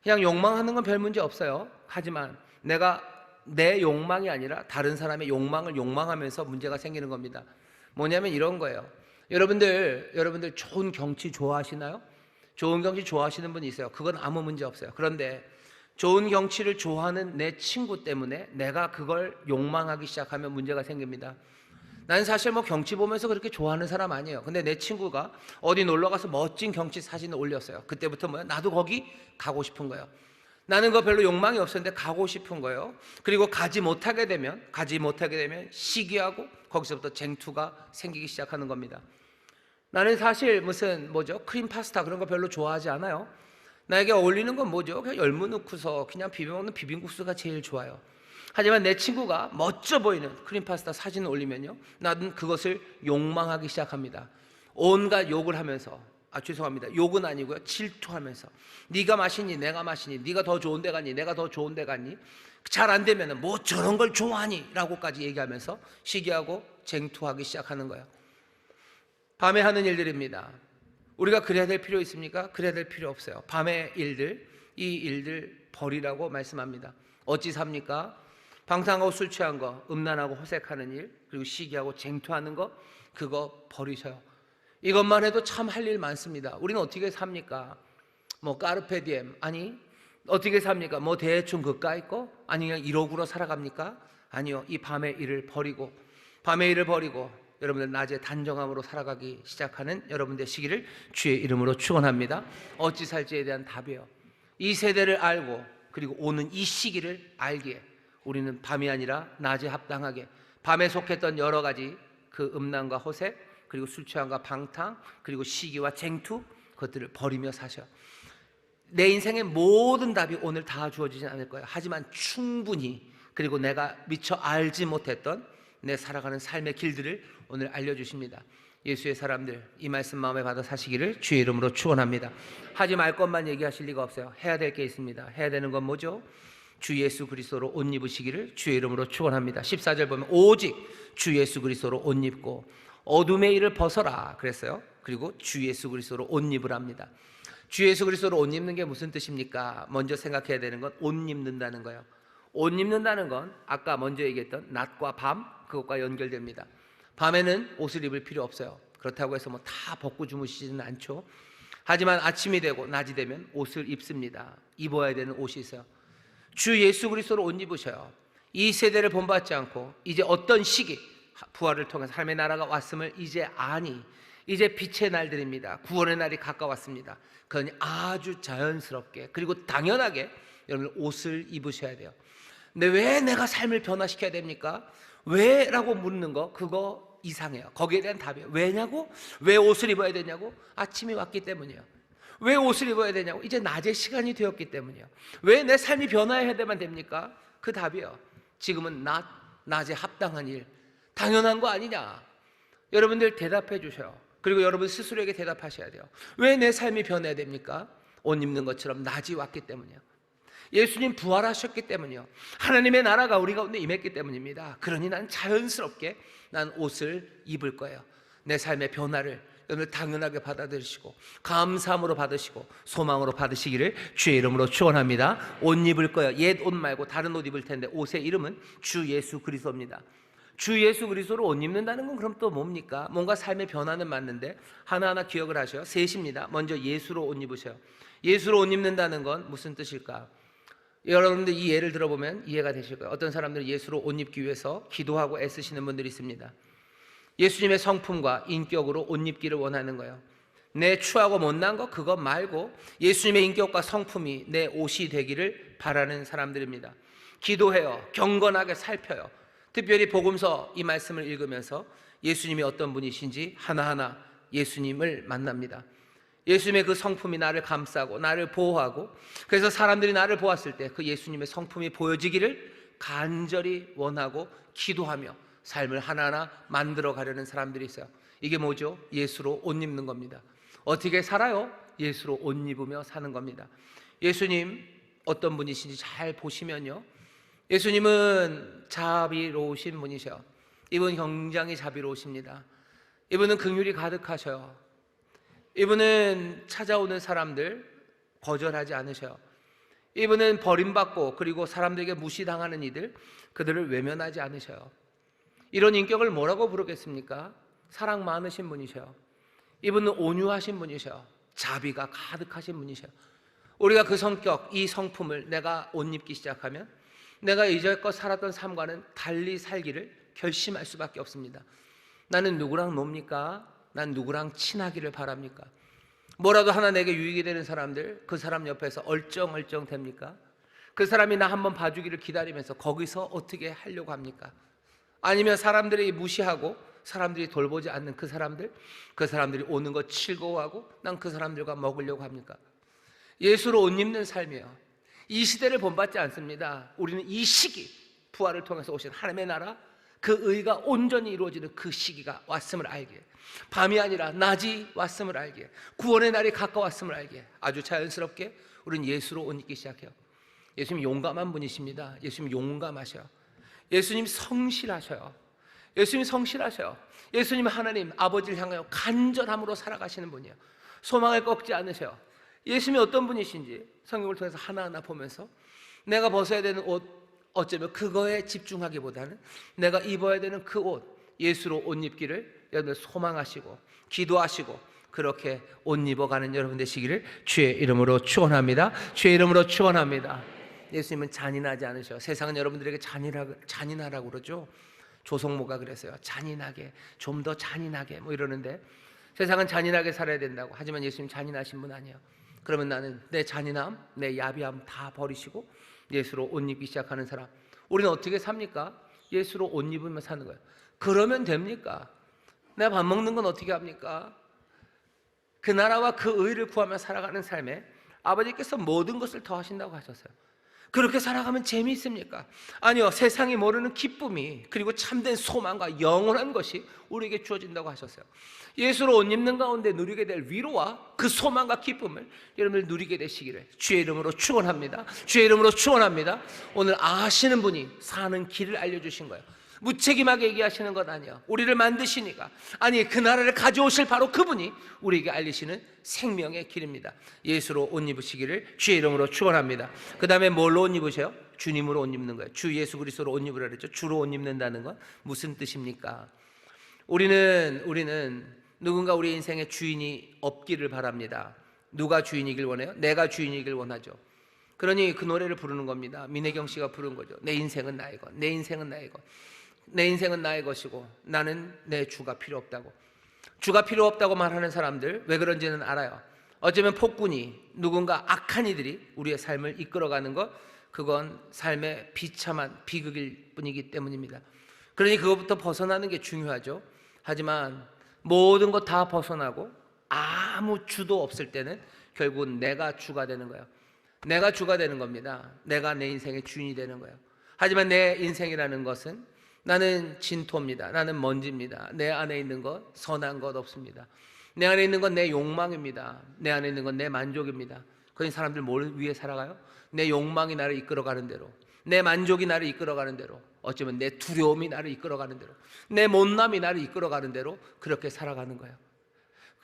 그냥 욕망하는 건 별 문제 없어요. 하지만 내가 내 욕망이 아니라 다른 사람의 욕망을 욕망하면서 문제가 생기는 겁니다. 뭐냐면 이런 거예요. 여러분들 좋은 경치 좋아하시나요? 좋은 경치 좋아하시는 분이 있어요. 그건 아무 문제 없어요. 그런데 좋은 경치를 좋아하는 내 친구 때문에 내가 그걸 욕망하기 시작하면 문제가 생깁니다. 나는 사실 뭐 경치 보면서 그렇게 좋아하는 사람 아니에요. 근데 내 친구가 어디 놀러 가서 멋진 경치 사진을 올렸어요. 그때부터 뭐야? 나도 거기 가고 싶은 거예요. 나는 그거 별로 욕망이 없었는데 가고 싶은 거예요. 그리고 가지 못하게 되면 시기하고 거기서부터 쟁투가 생기기 시작하는 겁니다. 나는 사실 크림 파스타 그런 거 별로 좋아하지 않아요. 나에게 어울리는 건 뭐죠? 그냥 열무 넣고서 그냥 비벼 먹는 비빔국수가 제일 좋아요. 하지만 내 친구가 멋져 보이는 크림 파스타 사진을 올리면요, 나는 그것을 욕망하기 시작합니다. 온갖 욕을 하면서, 죄송합니다, 욕은 아니고요, 질투하면서 네가 마시니 내가 마시니, 네가 더 좋은 데 갔니 내가 더 좋은 데 갔니, 잘 안 되면 뭐 저런 걸 좋아하니 라고까지 얘기하면서 시기하고 쟁투하기 시작하는 거예요. 밤에 하는 일들입니다. 우리가 그래야 될 필요 있습니까? 그래야 될 필요 없어요. 밤의 일들, 이 일들 버리라고 말씀합니다. 어찌 삽니까? 방탕하고 술 취한 거, 음란하고 호색하는 일, 그리고 시기하고 쟁투하는 거, 그거 버리셔요. 이것만 해도 참 할 일 많습니다. 우리는 어떻게 삽니까? 뭐 까르페 디엠, 아니 어떻게 삽니까? 뭐 대충 그까 있고, 아니 그냥 이러구러 살아갑니까? 아니요, 이 밤의 일을 버리고 여러분들 낮에 단정함으로 살아가기 시작하는 여러분들 시기를 주의 이름으로 축원합니다. 어찌 살지에 대한 답이에요. 이 세대를 알고 그리고 오는 이 시기를 알기에 우리는 밤이 아니라 낮에 합당하게 밤에 속했던 여러 가지 그 음란과 호색 그리고 술 취함과 방탕 그리고 시기와 쟁투 그것들을 버리며 사셔. 내 인생의 모든 답이 오늘 다 주어지진 않을 거예요. 하지만 충분히 그리고 내가 미처 알지 못했던 내 살아가는 삶의 길들을 오늘 알려주십니다. 예수의 사람들 이 말씀 마음에 받아 사시기를 주의 이름으로 축원합니다. 하지 말 것만 얘기하실 리가 없어요. 해야 될 게 있습니다. 해야 되는 건 뭐죠? 주 예수 그리스도로 옷 입으시기를 주의 이름으로 축원합니다. 14절 보면 오직 주 예수 그리스도로 옷 입고 어둠의 일을 벗어라 그랬어요. 그리고 주 예수 그리스도로 옷 입으랍니다. 주 예수 그리스도로 옷 입는 게 무슨 뜻입니까? 먼저 생각해야 되는 건 옷 입는다는 거예요. 옷 입는다는 건 아까 먼저 얘기했던 낮과 밤 그것과 연결됩니다. 밤에는 옷을 입을 필요 없어요. 그렇다고 해서 뭐 다 벗고 주무시지는 않죠. 하지만 아침이 되고 낮이 되면 옷을 입습니다. 입어야 되는 옷이 있어요. 주 예수 그리스도로 옷 입으셔요. 이 세대를 본받지 않고 이제 어떤 시기 부활을 통해서 하나님의 나라가 왔음을 이제 아니, 이제 빛의 날들입니다. 구원의 날이 가까웠습니다. 그러니 아주 자연스럽게 그리고 당연하게 여러분 옷을 입으셔야 돼요. 근데 왜 내가 삶을 변화시켜야 됩니까? 왜? 라고 묻는 거 그거 이상해요. 거기에 대한 답이에요. 왜냐고? 왜 옷을 입어야 되냐고? 아침이 왔기 때문이에요. 왜 옷을 입어야 되냐고? 이제 낮의 시간이 되었기 때문이에요. 왜 내 삶이 변화해야 되면 됩니까? 그 답이에요. 지금은 낮에 합당한 일 당연한 거 아니냐? 여러분들 대답해 주셔요. 그리고 여러분 스스로에게 대답하셔야 돼요. 왜 내 삶이 변해야 됩니까? 옷 입는 것처럼 낮이 왔기 때문이에요. 예수님 부활하셨기 때문이요. 하나님의 나라가 우리 가운데 임했기 때문입니다. 그러니 난 자연스럽게 난 옷을 입을 거예요. 내 삶의 변화를 여러분 당연하게 받아들이시고 감사함으로 받으시고 소망으로 받으시기를 주의 이름으로 축원합니다. 옷 입을 거예요. 옛 옷 말고 다른 옷 입을 텐데 옷의 이름은 주 예수 그리스도입니다. 주 예수 그리스도로 옷 입는다는 건 그럼 또 뭡니까? 뭔가 삶의 변화는 맞는데 하나하나 기억을 하셔요. 셋입니다. 먼저 예수로 옷 입으셔요. 예수로 옷 입는다는 건 무슨 뜻일까? 여러분들 이 예를 들어보면 이해가 되실 거예요. 어떤 사람들은 예수로 옷 입기 위해서 기도하고 애쓰시는 분들이 있습니다. 예수님의 성품과 인격으로 옷 입기를 원하는 거예요. 내 추하고 못난 거 그것 말고 예수님의 인격과 성품이 내 옷이 되기를 바라는 사람들입니다. 기도해요. 경건하게 살펴요. 특별히 복음서 이 말씀을 읽으면서 예수님이 어떤 분이신지 하나하나 예수님을 만납니다. 예수님의 그 성품이 나를 감싸고 나를 보호하고, 그래서 사람들이 나를 보았을 때 그 예수님의 성품이 보여지기를 간절히 원하고 기도하며 삶을 하나하나 만들어 가려는 사람들이 있어요. 이게 뭐죠? 예수로 옷 입는 겁니다. 어떻게 살아요? 예수로 옷 입으며 사는 겁니다. 예수님 어떤 분이신지 잘 보시면요, 예수님은 자비로우신 분이셔요. 이분 굉장히 자비로우십니다. 이분은 긍휼이 가득하셔요. 이분은 찾아오는 사람들 거절하지 않으셔요. 이분은 버림받고 그리고 사람들에게 무시당하는 이들, 그들을 외면하지 않으셔요. 이런 인격을 뭐라고 부르겠습니까? 사랑 많으신 분이셔요. 이분은 온유하신 분이셔요. 자비가 가득하신 분이셔요. 우리가 그 성격, 이 성품을 내가 옷 입기 시작하면 내가 이제껏 살았던 삶과는 달리 살기를 결심할 수밖에 없습니다. 나는 누구랑 놉니까? 난 누구랑 친하기를 바랍니까? 뭐라도 하나 내게 유익이 되는 사람들, 그 사람 옆에서 얼쩡얼쩡 됩니까? 그 사람이 나 한번 봐주기를 기다리면서 거기서 어떻게 하려고 합니까? 아니면 사람들이 무시하고 사람들이 돌보지 않는 그 사람들이 오는 거 즐거워하고 난 그 사람들과 먹으려고 합니까? 예수로 옷 입는 삶이에요. 이 시대를 본받지 않습니다. 우리는 이 시기, 부활을 통해서 오신 하나님의 나라, 그 의가 온전히 이루어지는 그 시기가 왔음을 알게, 밤이 아니라 낮이 왔음을 알게, 구원의 날이 가까웠음을 알게, 아주 자연스럽게 우리는 예수로 옷 입기 시작해요. 예수님 용감한 분이십니다. 예수님 용감하셔요. 예수님 성실하셔요. 예수님 성실하셔요. 예수님 하나님 아버지를 향하여 간절함으로 살아가시는 분이에요. 소망을 꺾지 않으셔요. 예수님이 어떤 분이신지 성경을 통해서 하나하나 보면서 내가 벗어야 되는 옷, 어쩌면 그거에 집중하기보다는 내가 입어야 되는 그 옷, 예수로 옷 입기를 여러분들 소망하시고 기도하시고 그렇게 옷 입어가는 여러분 되시기를 주의 이름으로 축원합니다. 주의 이름으로 축원합니다. 예수님은 잔인하지 않으셔. 세상은 여러분들에게 잔인하라고 그러죠. 조성모가 그랬어요. 잔인하게, 좀 더 잔인하게 뭐 이러는데, 세상은 잔인하게 살아야 된다고. 하지만 예수님 잔인하신 분 아니에요. 그러면 나는 내 잔인함, 내 야비함 다 버리시고 예수로 옷 입기 시작하는 사람, 우리는 어떻게 삽니까? 예수로 옷 입으며 사는 거예요. 그러면 됩니까? 내가 밥 먹는 건 어떻게 합니까? 그 나라와 그 의를 구하며 살아가는 삶에 아버지께서 모든 것을 더하신다고 하셨어요. 그렇게 살아가면 재미있습니까? 아니요. 세상이 모르는 기쁨이, 그리고 참된 소망과 영원한 것이 우리에게 주어진다고 하셨어요. 예수로 옷 입는 가운데 누리게 될 위로와 그 소망과 기쁨을 여러분들 누리게 되시기를 주의 이름으로 축원합니다. 주의 이름으로 축원합니다. 오늘 아시는 분이 사는 길을 알려주신 거예요. 무책임하게 얘기하시는 것 아니야. 우리를 만드시니까, 아니 그 나라를 가져오실 바로 그분이 우리에게 알리시는 생명의 길입니다. 예수로 옷 입으시기를 주의 이름으로 축원합니다. 그 다음에 뭘로 옷 입으세요? 주님으로 옷 입는 거예요. 주 예수 그리스도로 옷 입으라 그랬죠. 주로 옷 입는다는 건 무슨 뜻입니까? 우리는 누군가 우리 인생의 주인이 없기를 바랍니다. 누가 주인이길 원해요? 내가 주인이길 원하죠. 그러니 그 노래를 부르는 겁니다. 민혜경 씨가 부른 거죠. 내 인생은 나의 것, 내 인생은 나의 것, 내 인생은 나의 것이고 나는 내 주가 필요 없다고. 주가 필요 없다고 말하는 사람들 왜 그런지는 알아요. 어쩌면 폭군이, 누군가 악한 이들이 우리의 삶을 이끌어가는 것, 그건 삶의 비참한 비극일 뿐이기 때문입니다. 그러니 그것부터 벗어나는 게 중요하죠. 하지만 모든 것 다 벗어나고 아무 주도 없을 때는 결국은 내가 주가 되는 거예요. 내가 주가 되는 겁니다. 내가 내 인생의 주인이 되는 거예요. 하지만 내 인생이라는 것은, 나는 진토입니다. 나는 먼지입니다. 내 안에 있는 것, 선한 것 없습니다. 내 안에 있는 건 내 욕망입니다. 내 안에 있는 건 내 만족입니다. 그러니 사람들 뭘 위해 살아가요? 내 욕망이 나를 이끌어가는 대로, 내 만족이 나를 이끌어가는 대로, 어쩌면 내 두려움이 나를 이끌어가는 대로, 내 못남이 나를 이끌어가는 대로 그렇게 살아가는 거예요.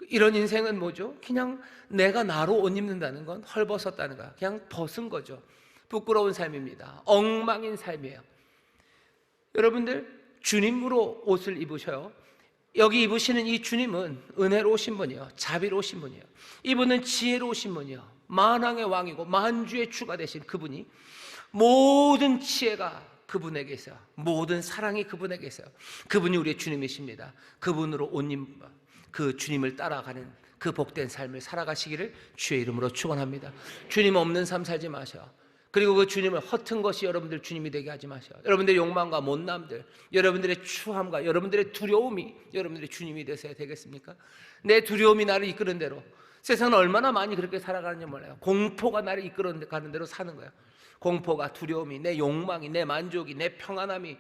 이런 인생은 뭐죠? 그냥 내가 나로 옷 입는다는 건 헐벗었다는 거야. 그냥 벗은 거죠. 부끄러운 삶입니다. 엉망인 삶이에요. 여러분들 주님으로 옷을 입으셔요. 여기 입으시는 이 주님은 은혜로우신 분이에요. 자비로우신 분이에요. 이분은 지혜로우신 분이에요. 만왕의 왕이고 만주의 주가 되신 그분이 모든 지혜가 그분에게 있어요. 모든 사랑이 그분에게 있어요. 그분이 우리의 주님이십니다. 그분으로 그 주님을 따라가는 그 복된 삶을 살아가시기를 주의 이름으로 축원합니다. 주님 없는 삶 살지 마셔. 그리고 그 주님을 허튼 것이 여러분들 주님이 되게 하지 마셔. 여러분들의 욕망과 못남들, 여러분들의 추함과 여러분들의 두려움이 여러분들의 주님이 되셔야 되겠습니까? 내 두려움이 나를 이끄는 대로, 세상은 얼마나 많이 그렇게 살아가는지 몰라요. 공포가 나를 이끌어가는 대로 사는 거예요. 공포가, 두려움이, 내 욕망이, 내 만족이, 내 평안함이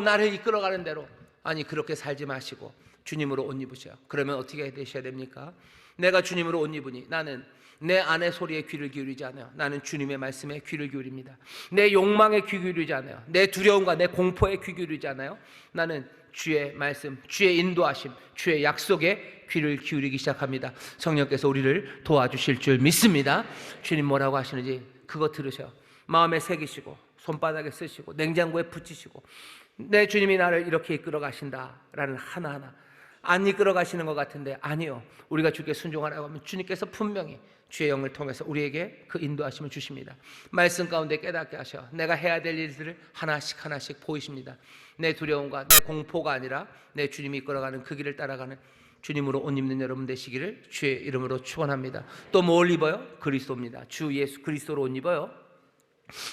나를 이끌어가는 대로, 아니 그렇게 살지 마시고 주님으로 옷 입으셔요. 그러면 어떻게 되셔야 됩니까? 내가 주님으로 옷 입으니 나는 내 안의 소리에 귀를 기울이지 않아요. 나는 주님의 말씀에 귀를 기울입니다. 내 욕망에 귀 기울이지 않아요. 내 두려움과 내 공포에 귀 기울이지 않아요. 나는 주의 말씀, 주의 인도하심, 주의 약속에 귀를 기울이기 시작합니다. 성령께서 우리를 도와주실 줄 믿습니다. 주님 뭐라고 하시는지 그거 들으셔. 마음에 새기시고 손바닥에 쓰시고 냉장고에 붙이시고, 내 주님이 나를 이렇게 이끌어 가신다라는 하나하나. 안 이끌어 가시는 것 같은데 아니요, 우리가 주께 순종하라고 하면 주님께서 분명히 주의 영을 통해서 우리에게 그 인도하심을 주십니다. 말씀 가운데 깨닫게 하셔 내가 해야 될 일들을 하나씩 하나씩 보이십니다. 내 두려움과 내 공포가 아니라 내 주님이 이끌어가는 그 길을 따라가는 주님으로 옷 입는 여러분 되시기를 주의 이름으로 축원합니다. 또 뭘 입어요? 그리스도입니다. 주 예수 그리스도로 옷 입어요.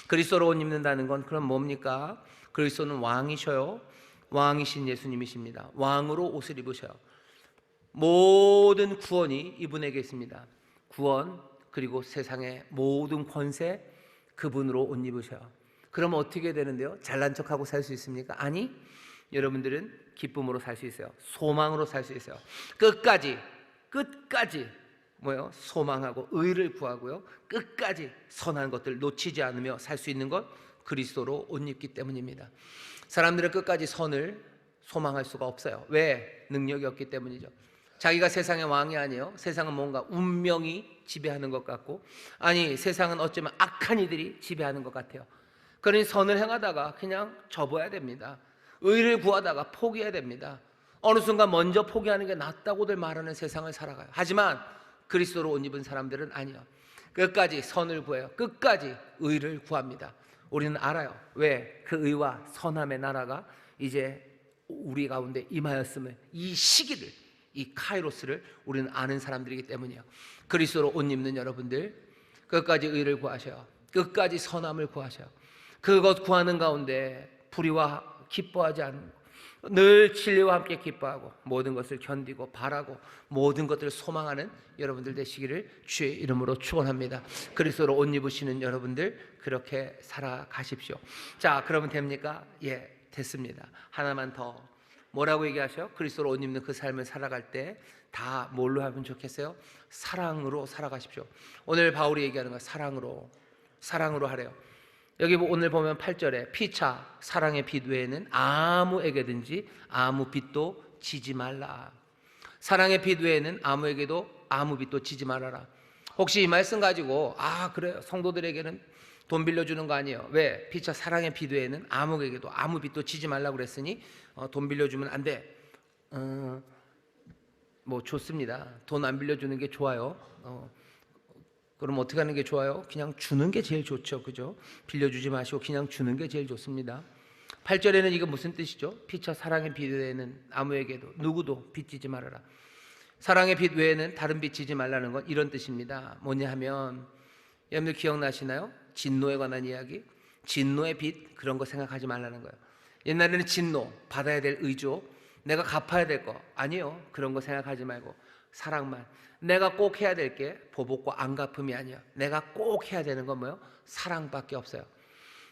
그리스도로 옷 입는다는 건 그럼 뭡니까? 그리스도는 왕이셔요. 왕이신 예수님이십니다. 왕으로 옷을 입으셔요. 모든 구원이 이분에게 있습니다. 구원, 그리고 세상의 모든 권세, 그분으로 옷 입으셔요. 그러면 어떻게 되는데요? 잘난 척하고 살 수 있습니까? 아니, 여러분들은 기쁨으로 살 수 있어요. 소망으로 살 수 있어요. 끝까지 소망하고 의를 구하고요, 끝까지 선한 것들 놓치지 않으며 살 수 있는 것, 그리스도로 옷 입기 때문입니다. 사람들은 끝까지 선을 소망할 수가 없어요. 왜? 능력이 없기 때문이죠. 자기가 세상의 왕이 아니에요. 세상은 뭔가 운명이 지배하는 것 같고, 아니 세상은 어쩌면 악한 이들이 지배하는 것 같아요. 그러니 선을 행하다가 그냥 접어야 됩니다. 의를 구하다가 포기해야 됩니다. 어느 순간 먼저 포기하는 게 낫다고들 말하는 세상을 살아가요. 하지만 그리스도로 옷 입은 사람들은 아니요, 끝까지 선을 구해요. 끝까지 의를 구합니다. 우리는 알아요. 왜? 그 의와 선함의 나라가 이제 우리 가운데 임하였음을, 이 시기를, 이 카이로스를 우리는 아는 사람들이기 때문이에요. 그리스도로 옷 입는 여러분들, 끝까지 의를 구하셔요. 끝까지 선함을 구하셔요. 그것 구하는 가운데 불의와 기뻐하지 않고 늘 진리와 함께 기뻐하고 모든 것을 견디고 바라고 모든 것들을 소망하는 여러분들 되시기를 주의 이름으로 축원합니다. 그리스도로 옷 입으시는 여러분들 그렇게 살아가십시오. 자, 그러면 됩니까? 예, 됐습니다. 하나만 더. 뭐라고 얘기하셔요? 그리스도로 옷 입는 그 삶을 살아갈 때 다 뭘로 하면 좋겠어요? 사랑으로 살아가십시오. 오늘 바울이 얘기하는 건 사랑으로 하래요. 여기 오늘 보면 8절에 피차 사랑의 빛 외에는 아무에게든지 아무 빛도 지지 말라. 사랑의 빛 외에는 아무에게도 아무 빛도 지지 말아라. 혹시 이 말씀 가지고 그래요, 성도들에게는 돈 빌려주는 거 아니에요. 왜? 피차 사랑의 빛 외에는 아무에게도 아무 빛도 지지 말라고 그랬으니 돈 빌려주면 안 돼. 뭐 좋습니다. 돈 안 빌려주는 게 좋아요. 그럼 어떻게 하는 게 좋아요? 그냥 주는 게 제일 좋죠. 그죠? 빌려주지 마시고 그냥 주는 게 제일 좋습니다. 8절에는 이거 무슨 뜻이죠? 피차 사랑의 빛 외에는 아무에게도 누구도 빚지지 말아라. 사랑의 빛 외에는 다른 빛 지지 말라는 건 이런 뜻입니다. 뭐냐 하면, 여러분들 기억나시나요? 진노에 관한 이야기. 진노의 빛, 그런 거 생각하지 말라는 거예요. 옛날에는 진노, 받아야 될 의조, 내가 갚아야 될 거, 아니요, 그런 거 생각하지 말고 사랑만. 내가 꼭 해야 될 게 보복과 안 갚음이 아니야. 내가 꼭 해야 되는 건 뭐예요? 사랑밖에 없어요.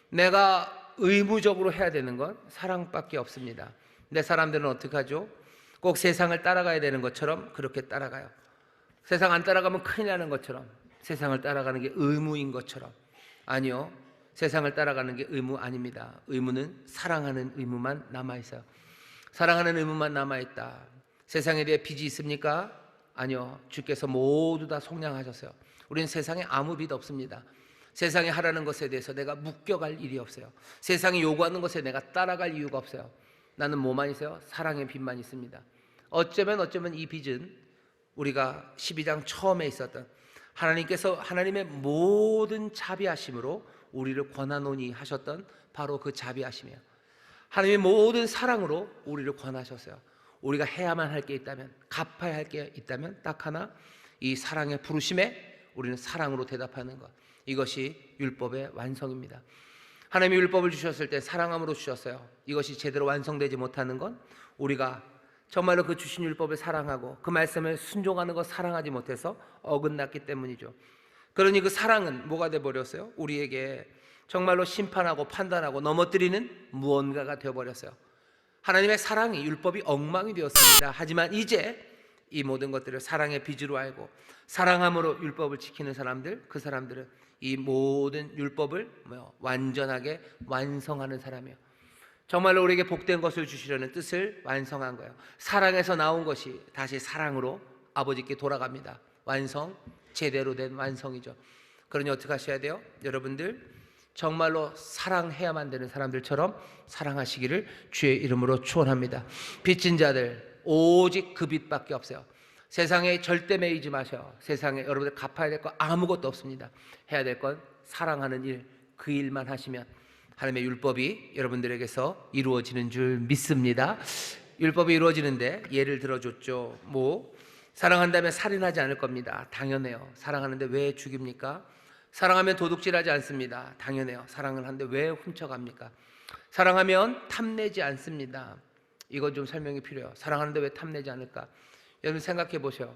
내가 의무적으로 해야 되는 건 사랑밖에 없습니다. 근데 사람들은 어떻게 하죠? 꼭 세상을 따라가야 되는 것처럼 그렇게 따라가요. 세상 안 따라가면 큰일 나는 것처럼, 세상을 따라가는 게 의무인 것처럼. 아니요, 세상을 따라가는 게 의무 아닙니다. 의무는 사랑하는 의무만 남아있어요. 사랑하는 의무만 남아있다. 세상에 대해 빚이 있습니까? 아니요, 주께서 모두 다 속량하셨어요. 우리는 세상에 아무 빚 없습니다. 세상이 하라는 것에 대해서 내가 묶여갈 일이 없어요. 세상이 요구하는 것에 내가 따라갈 이유가 없어요. 나는 뭐만 있어요? 사랑의 빚만 있습니다. 어쩌면 이 빚은 우리가 12장 처음에 있었던 하나님께서 하나님의 모든 자비하심으로 우리를 권하노니 하셨던 바로 그 자비하심이에요. 하나님의 모든 사랑으로 우리를 권하셨어요. 우리가 해야만 할 게 있다면, 갚아야 할 게 있다면 딱 하나, 이 사랑의 부르심에 우리는 사랑으로 대답하는 것, 이것이 율법의 완성입니다. 하나님이 율법을 주셨을 때 사랑함으로 주셨어요. 이것이 제대로 완성되지 못하는 건 우리가 정말로 그 주신 율법을 사랑하고 그 말씀을 순종하는 것 사랑하지 못해서 어긋났기 때문이죠. 그러니 그 사랑은 뭐가 돼버렸어요? 우리에게 정말로 심판하고 판단하고 넘어뜨리는 무언가가 되어버렸어요. 하나님의 사랑이, 율법이 엉망이 되었습니다. 하지만 이제 이 모든 것들을 사랑의 빚으로 알고 사랑함으로 율법을 지키는 사람들, 그 사람들은 이 모든 율법을 완전하게 완성하는 사람이에요. 정말로 우리에게 복된 것을 주시려는 뜻을 완성한 거예요. 사랑에서 나온 것이 다시 사랑으로 아버지께 돌아갑니다. 완성, 제대로 된 완성이죠. 그러니 어떻게 하셔야 돼요? 여러분들 정말로 사랑해야만 되는 사람들처럼 사랑하시기를 주의 이름으로 축원합니다. 빚진 자들 오직 그 빚밖에 없어요. 세상에 절대 매이지 마셔. 세상에 여러분들 갚아야 될 거 아무것도 없습니다. 해야 될 건 사랑하는 일, 그 일만 하시면 하나님의 율법이 여러분들에게서 이루어지는 줄 믿습니다. 율법이 이루어지는데 예를 들어줬죠. 사랑한다면 살인하지 않을 겁니다. 당연해요. 사랑하는데 왜 죽입니까? 사랑하면 도둑질하지 않습니다. 당연해요. 사랑을 하는데 왜 훔쳐갑니까? 사랑하면 탐내지 않습니다. 이건 좀 설명이 필요해요. 사랑하는데 왜 탐내지 않을까? 여러분 생각해 보세요.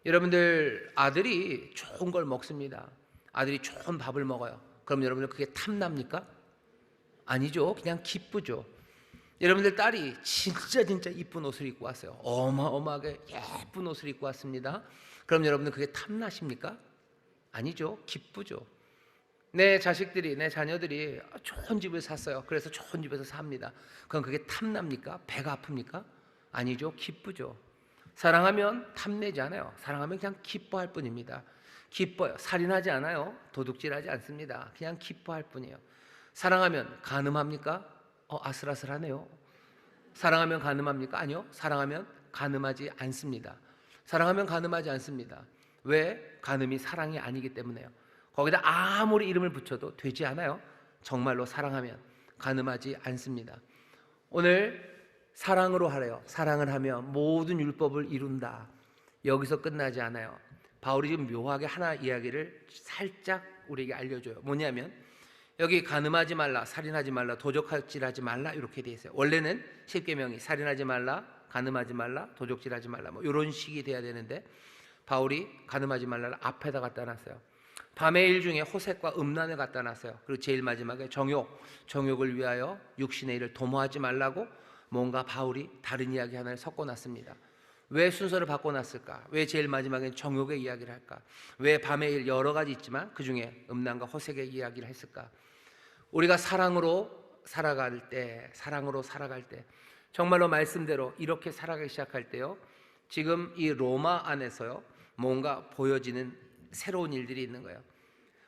여러분들 아들이 좋은 걸 먹습니다. 아들이 좋은 밥을 먹어요. 그럼 여러분들 그게 탐납니까? 아니죠. 그냥 기쁘죠. 여러분들 딸이 진짜 이쁜 옷을 입고 왔어요. 어마어마하게 예쁜 옷을 입고 왔습니다. 그럼 여러분들 그게 탐나십니까? 아니죠. 기쁘죠. 내 자식들이, 내 자녀들이 좋은 집을 샀어요. 그래서 좋은 집에서 삽니다. 그럼 그게 탐납니까? 배가 아픕니까? 아니죠. 기쁘죠. 사랑하면 탐내지 않아요. 사랑하면 그냥 기뻐할 뿐입니다. 기뻐요. 살인하지 않아요. 도둑질하지 않습니다. 그냥 기뻐할 뿐이에요. 사랑하면 간음합니까? 아슬아슬하네요. 사랑하면 간음합니까? 아니요. 사랑하면 간음하지 않습니다. 사랑하면 간음하지 않습니다. 왜? 간음이 사랑이 아니기 때문에요. 거기다 아무리 이름을 붙여도 되지 않아요. 정말로 사랑하면 간음하지 않습니다. 오늘 사랑으로 하래요. 사랑을 하면 모든 율법을 이룬다. 여기서 끝나지 않아요. 바울이 지금 묘하게 하나 이야기를 살짝 우리에게 알려줘요. 뭐냐면 여기 간음하지 말라, 살인하지 말라, 도적질하지 말라 이렇게 돼 있어요. 원래는 십계명이 살인하지 말라, 간음하지 말라, 도적질하지 말라 이런 식이 돼야 되는데 바울이 간음하지 말라를 앞에다 갖다 놨어요. 밤의 일 중에 호색과 음란을 갖다 놨어요. 그리고 제일 마지막에 정욕을 위하여 육신의 일을 도모하지 말라고 뭔가 바울이 다른 이야기 하나를 섞어놨습니다. 왜 순서를 바꿔놨을까? 왜 제일 마지막엔 정욕의 이야기를 할까? 왜 밤의 일 여러 가지 있지만 그 중에 음란과 호색의 이야기를 했을까? 우리가 사랑으로 살아갈 때 정말로 말씀대로 이렇게 살아가기 시작할 때요, 지금 이 로마 안에서요 뭔가 보여지는 새로운 일들이 있는 거예요.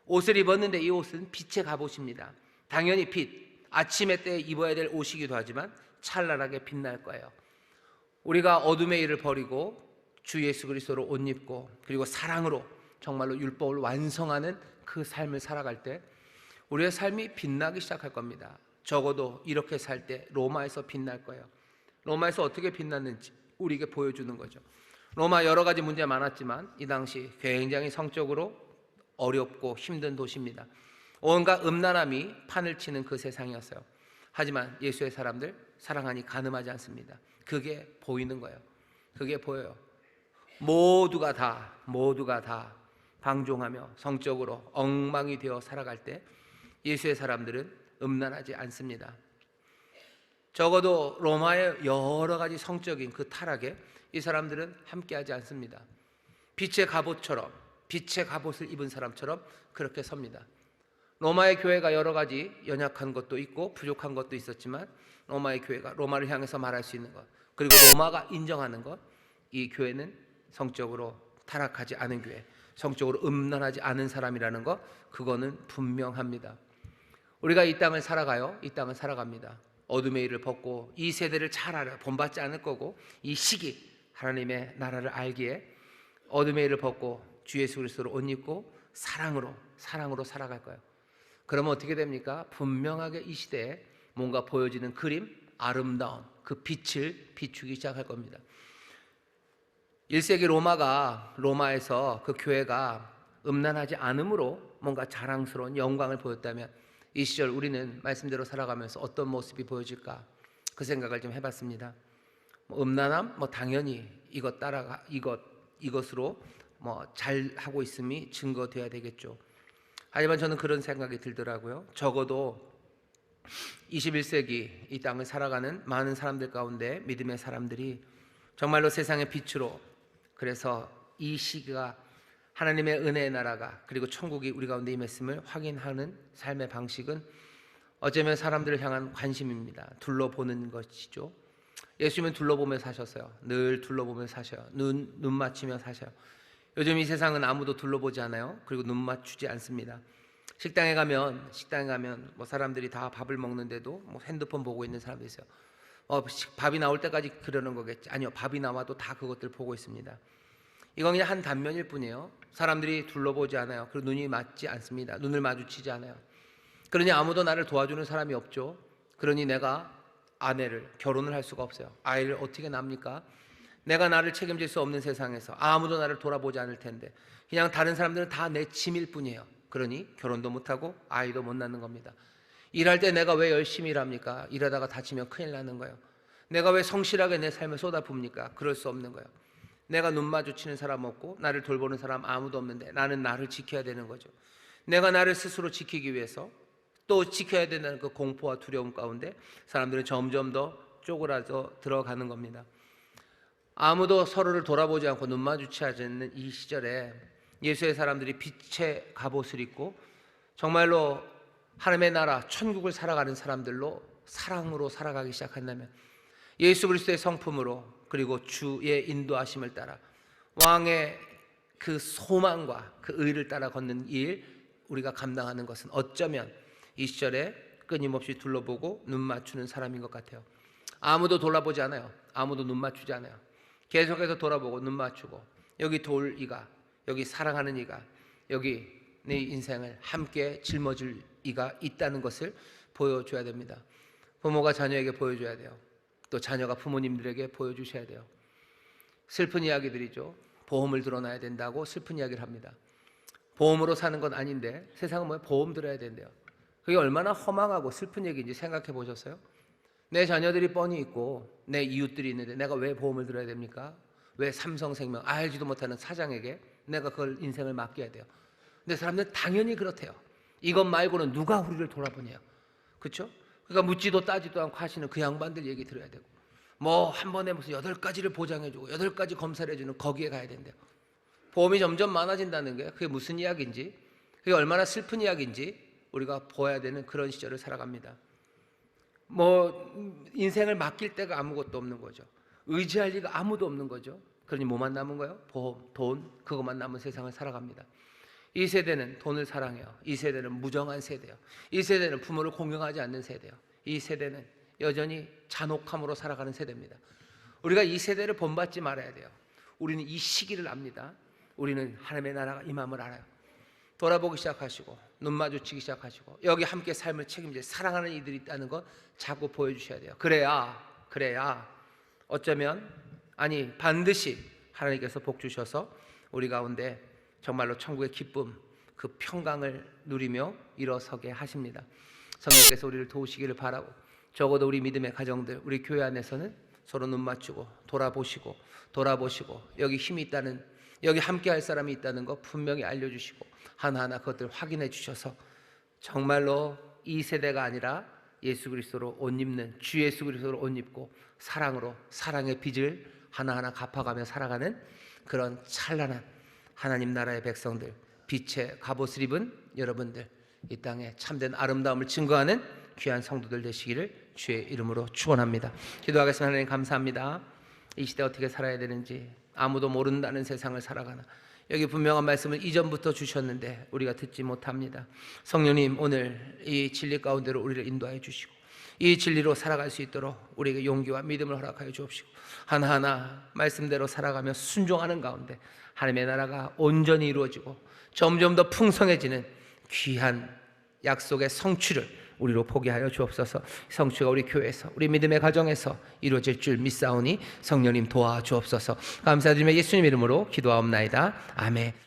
옷을 입었는데 이 옷은 빛의 갑옷입니다. 당연히 빛, 아침에 때 입어야 될 옷이기도 하지만 찬란하게 빛날 거예요. 우리가 어둠의 일을 버리고 주 예수 그리스도로 옷 입고 그리고 사랑으로 정말로 율법을 완성하는 그 삶을 살아갈 때 우리의 삶이 빛나기 시작할 겁니다. 적어도 이렇게 살 때 로마에서 빛날 거예요. 로마에서 어떻게 빛났는지 우리에게 보여주는 거죠. 로마 여러 가지 문제 많았지만 이 당시 굉장히 성적으로 어렵고 힘든 도시입니다. 온갖 음란함이 판을 치는 그 세상이었어요. 하지만 예수의 사람들 사랑하니 간음하지 않습니다. 그게 보이는 거예요. 그게 보여요. 모두가 다 방종하며 성적으로 엉망이 되어 살아갈 때 예수의 사람들은 음란하지 않습니다. 적어도 로마의 여러 가지 성적인 그 타락에 이 사람들은 함께하지 않습니다. 빛의 갑옷처럼, 빛의 갑옷을 입은 사람처럼 그렇게 섭니다. 로마의 교회가 여러 가지 연약한 것도 있고 부족한 것도 있었지만 로마의 교회가 로마를 향해서 말할 수 있는 것, 그리고 로마가 인정하는 것, 이 교회는 성적으로 타락하지 않은 교회, 성적으로 음란하지 않은 사람이라는 것, 그거는 분명합니다. 우리가 이 땅을 살아가요. 이 땅을 살아갑니다. 어둠의 일을 벗고 이 세대를 잘 알아요. 본받지 않을 거고 이 시기 하나님의 나라를 알기에 어둠의 일을 벗고 주 예수 그리스도로 옷 입고 사랑으로 살아갈 거예요. 그러면 어떻게 됩니까? 분명하게 이 시대에 뭔가 보여지는 그림, 아름다운 그 빛을 비추기 시작할 겁니다. 1세기 로마에서 그 교회가 음란하지 않음으로 뭔가 자랑스러운 영광을 보였다면 이 시절 우리는 말씀대로 살아가면서 어떤 모습이 보여질까? 그 생각을 좀 해봤습니다. 음란함? 당연히 이것으로 잘 하고 있음이 증거돼야 되겠죠. 하지만 저는 그런 생각이 들더라고요. 적어도 21세기 이 땅을 살아가는 많은 사람들 가운데 믿음의 사람들이 정말로 세상의 빛으로, 그래서 이 시기가 하나님의 은혜의 나라가 그리고 천국이 우리 가운데 임했음을 확인하는 삶의 방식은 어쩌면 사람들을 향한 관심입니다. 둘러보는 것이죠. 예수님은 둘러보며 사셨어요. 늘 둘러보며 사셔요. 눈 맞추며 사셔요. 요즘 이 세상은 아무도 둘러보지 않아요. 그리고 눈 맞추지 않습니다. 식당에 가면 사람들이 다 밥을 먹는데도 핸드폰 보고 있는 사람도 있어요. 밥이 나올 때까지 그러는 거겠지. 아니요, 밥이 나와도 다 그것들 보고 있습니다. 이건 그냥 한 단면일 뿐이에요. 사람들이 둘러보지 않아요. 그리고 눈이 맞지 않습니다. 눈을 마주치지 않아요. 그러니 아무도 나를 도와주는 사람이 없죠. 그러니 내가 결혼을 할 수가 없어요. 아이를 어떻게 낳습니까? 내가 나를 책임질 수 없는 세상에서 아무도 나를 돌아보지 않을 텐데 그냥 다른 사람들은 다 내 짐일 뿐이에요. 그러니 결혼도 못하고 아이도 못 낳는 겁니다. 일할 때 내가 왜 열심히 일합니까? 일하다가 다치면 큰일 나는 거예요. 내가 왜 성실하게 내 삶을 쏟아붓습니까? 그럴 수 없는 거예요. 내가 눈 마주치는 사람 없고 나를 돌보는 사람 아무도 없는데 나는 나를 지켜야 되는 거죠. 내가 나를 스스로 지키기 위해서 또 지켜야 된다는 그 공포와 두려움 가운데 사람들은 점점 더 쪼그라져 들어가는 겁니다. 아무도 서로를 돌아보지 않고 눈 마주치지 않는 이 시절에 예수의 사람들이 빛의 갑옷을 입고 정말로 하나님의 나라 천국을 살아가는 사람들로 사랑으로 살아가기 시작한다면 예수 그리스도의 성품으로 그리고 주의 인도하심을 따라 왕의 그 소망과 그 의를 따라 걷는 일 우리가 감당하는 것은 어쩌면 이 시절에 끊임없이 둘러보고 눈 맞추는 사람인 것 같아요. 아무도 돌아보지 않아요. 아무도 눈 맞추지 않아요. 계속해서 돌아보고 눈 맞추고 여기 돌 이가, 여기 사랑하는 이가, 여기 내 인생을 함께 짊어질 이가 있다는 것을 보여줘야 됩니다. 부모가 자녀에게 보여줘야 돼요. 또 자녀가 부모님들에게 보여주셔야 돼요. 슬픈 이야기들이죠. 보험을 들어놔야 된다고 슬픈 이야기를 합니다. 보험으로 사는 건 아닌데 세상은 뭐예요? 보험 들어야 된대요. 그게 얼마나 허망하고 슬픈 얘기인지 생각해 보셨어요? 내 자녀들이 뻔히 있고 내 이웃들이 있는데 내가 왜 보험을 들어야 됩니까? 왜 삼성생명 알지도 못하는 사장에게 내가 그걸 인생을 맡겨야 돼요? 근데 사람들은 당연히 그렇대요. 이것 말고는 누가 우리를 돌아보냐, 그렇죠? 그러니까 묻지도 따지도 않고 하시는 그 양반들 얘기 들어야 되고 한 번에 무슨 8가지를 보장해주고 8가지 검사를 해주는 거기에 가야 된대요. 보험이 점점 많아진다는 게 그게 무슨 이야기인지, 그게 얼마나 슬픈 이야기인지 우리가 보아야 되는 그런 시절을 살아갑니다. 인생을 맡길 데가 아무것도 없는 거죠. 의지할 리가 아무도 없는 거죠. 그러니 뭐만 남은 거예요? 보험, 돈, 그것만 남은 세상을 살아갑니다. 이 세대는 돈을 사랑해요. 이 세대는 무정한 세대예요. 이 세대는 부모를 공경하지 않는 세대예요. 이 세대는 여전히 잔혹함으로 살아가는 세대입니다. 우리가 이 세대를 본받지 말아야 돼요. 우리는 이 시기를 압니다. 우리는 하나님의 나라가 임함을 알아요. 돌아보기 시작하시고 눈 마주치기 시작하시고 여기 함께 삶을 책임질 사랑하는 이들이 있다는 것 자꾸 보여주셔야 돼요. 그래야 어쩌면 반드시 하나님께서 복 주셔서 우리 가운데 정말로 천국의 기쁨, 그 평강을 누리며 일어서게 하십니다. 성령께서 우리를 도우시기를 바라고 적어도 우리 믿음의 가정들, 우리 교회 안에서는 서로 눈 맞추고 돌아보시고 여기 힘이 있다는, 여기 함께 할 사람이 있다는 거 분명히 알려주시고 하나하나 그것들 확인해 주셔서 정말로 이 세대가 아니라 예수 그리스도로 옷 입는, 주 예수 그리스도로 옷 입고 사랑의 빚을 하나하나 갚아가며 살아가는 그런 찬란한 하나님 나라의 백성들, 빛의 갑옷을 입은 여러분들, 이 땅에 참된 아름다움을 증거하는 귀한 성도들 되시기를 주의 이름으로 축원합니다. 기도하겠습니다. 하나님 감사합니다. 이 시대 어떻게 살아야 되는지 아무도 모른다는 세상을 살아가나, 여기 분명한 말씀을 이전부터 주셨는데 우리가 듣지 못합니다. 성령님, 오늘 이 진리 가운데로 우리를 인도하여 주시고 이 진리로 살아갈 수 있도록 우리에게 용기와 믿음을 허락하여 주옵시고, 하나하나 말씀대로 살아가며 순종하는 가운데 하나님의 나라가 온전히 이루어지고 점점 더 풍성해지는 귀한 약속의 성취를 우리로 보게 하여 주옵소서. 성취가 우리 교회에서, 우리 믿음의 가정에서 이루어질 줄 믿사오니 성령님 도와주옵소서. 감사드리며 예수님 이름으로 기도하옵나이다. 아멘.